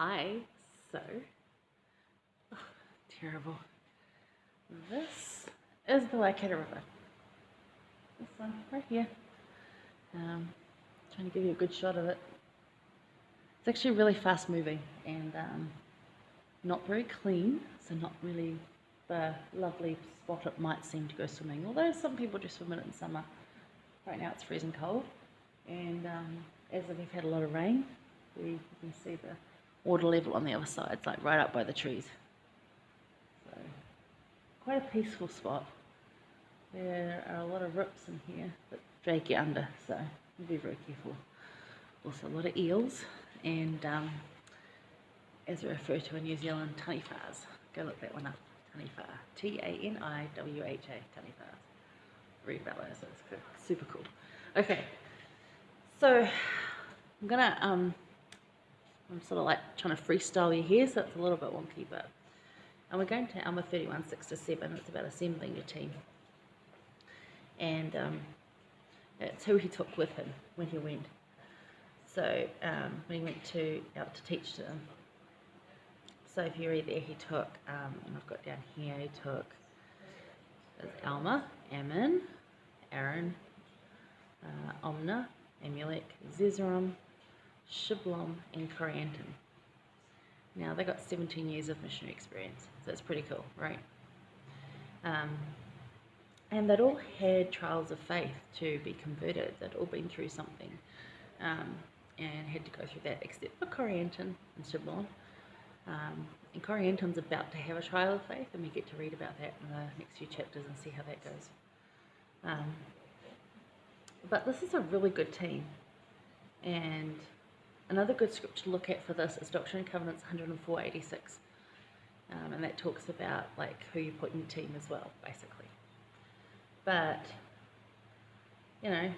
Hi, so, oh, terrible. This is the Waikato River. This one right here. Trying to give you a good shot of it. It's actually really fast moving and not very clean, so not really the lovely spot it might seem to go swimming. Although some people do swim in it in summer. Right now it's freezing cold, and as we've had a lot of rain, you can see the water level on the other side. It's like right up by the trees. So quite a peaceful spot. There are a lot of rips in here that drag you under, so be very careful. Also a lot of eels and as we refer to in New Zealand, tanifas. Go look that one up. Taniwha. Taniwha. Tanifas. Read about those, so it's super cool. Okay, so I'm sort of like trying to freestyle you here, so it's a little bit wonky, but we're going to Alma 31-6-7. It's about assembling your team, and it's who he took with him when he went. So when he went out to teach to them. So if you read there, he took, and I've got down here, he took Alma, Ammon, Aaron, Omna, Amulek, Zezerom, Shiblom, and Corianton. Now they got 17 years of missionary experience, so it's pretty cool, right? And they'd all had trials of faith to be converted. They'd all been through something and had to go through that, except for Corianton and Shiblom. And Corianton's about to have a trial of faith, and we get to read about that in the next few chapters and see how that goes. But this is a really good team, and another good scripture to look at for this is Doctrine and Covenants 104:86, and that talks about like who you put in your team as well, basically. But you know,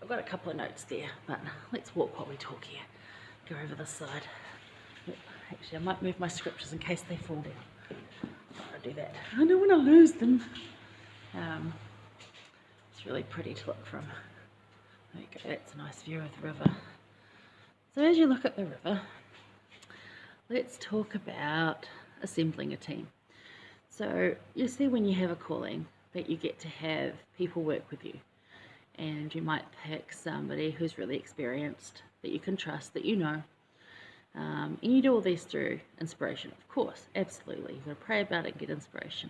I've got a couple of notes there, but let's walk while we talk here. Go over this side. Actually, I might move my scriptures in case they fall down. I'll do that. I don't want to lose them. It's really pretty to look from. There you go, that's a nice view of the river. So as you look at the river, let's talk about assembling a team. So you see when you have a calling that you get to have people work with you, and you might pick somebody who's really experienced, that you can trust, that you know. And you do all these through inspiration, of course, absolutely. You've got to pray about it and get inspiration.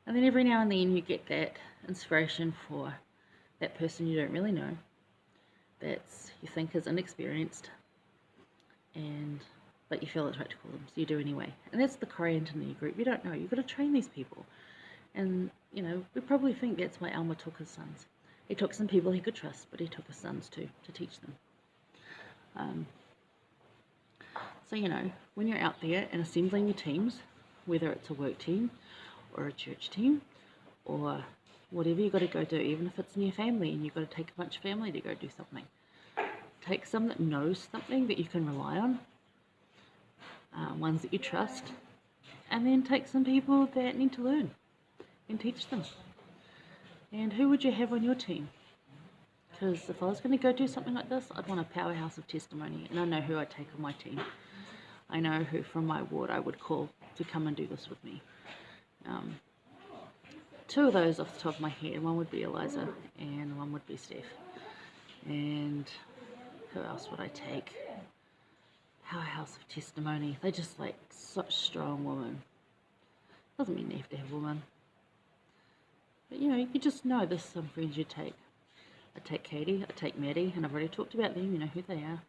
And then every now and then you get that inspiration for that person you don't really know, that you think is inexperienced, but you feel it's right to call them, so you do anyway. And that's the Corianton in your group. You don't know. You've got to train these people. And, you know, we probably think that's why Alma took his sons. He took some people he could trust, but he took his sons too, to teach them. So, you know, when you're out there and assembling your teams, whether it's a work team or a church team or whatever you've got to go do, even if it's in your family and you've got to take a bunch of family to go do something, take some that knows something that you can rely on, ones that you trust, and then take some people that need to learn and teach them. And who would you have on your team? Because if I was going to go do something like this, I'd want a powerhouse of testimony, and I know who I'd take on my team. I know who from my ward I would call to come and do this with me. Two of those off the top of my head, one would be Eliza and one would be Steph. And who else would I take? Powerhouse of testimony. They're just like such strong women. Doesn't mean you have to have women. But you know, you just know there's some friends you take. I take Katie, I take Maddie, and I've already talked about them, you know who they are.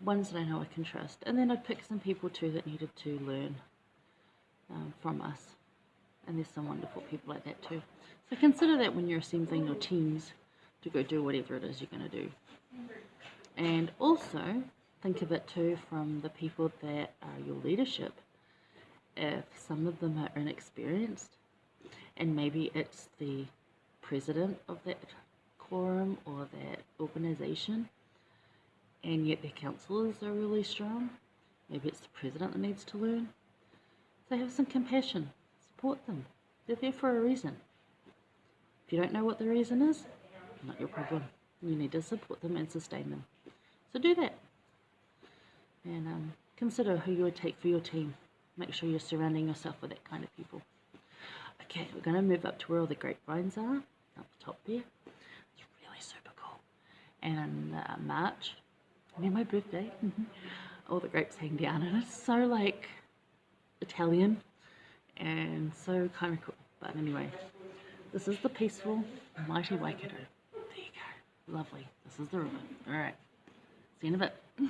Ones that I know I can trust. And then I'd pick some people too that needed to learn from us. And there's some wonderful people like that too. So consider that when you're assembling your teams to go do whatever it is you're going to do. And also think of it too from the people that are your leadership. If some of them are inexperienced, and maybe it's the president of that quorum or that organization, and yet their counselors are really strong, maybe it's the president that needs to learn. So have some compassion, support them. They're there for a reason. If you don't know what the reason is, not your problem. You need to support them and sustain them. So do that. and consider who you would take for your team. Make sure you're surrounding yourself with that kind of people. Okay, we're going to move up to where all the grapevines are, up the top there. It's really super cool. And in March, near my birthday, all the grapes hang down, and it's so like Italian and so kind of cool. But anyway, this is the peaceful, mighty Waikato. There you go. Lovely. This is the river. All right. See you in a bit.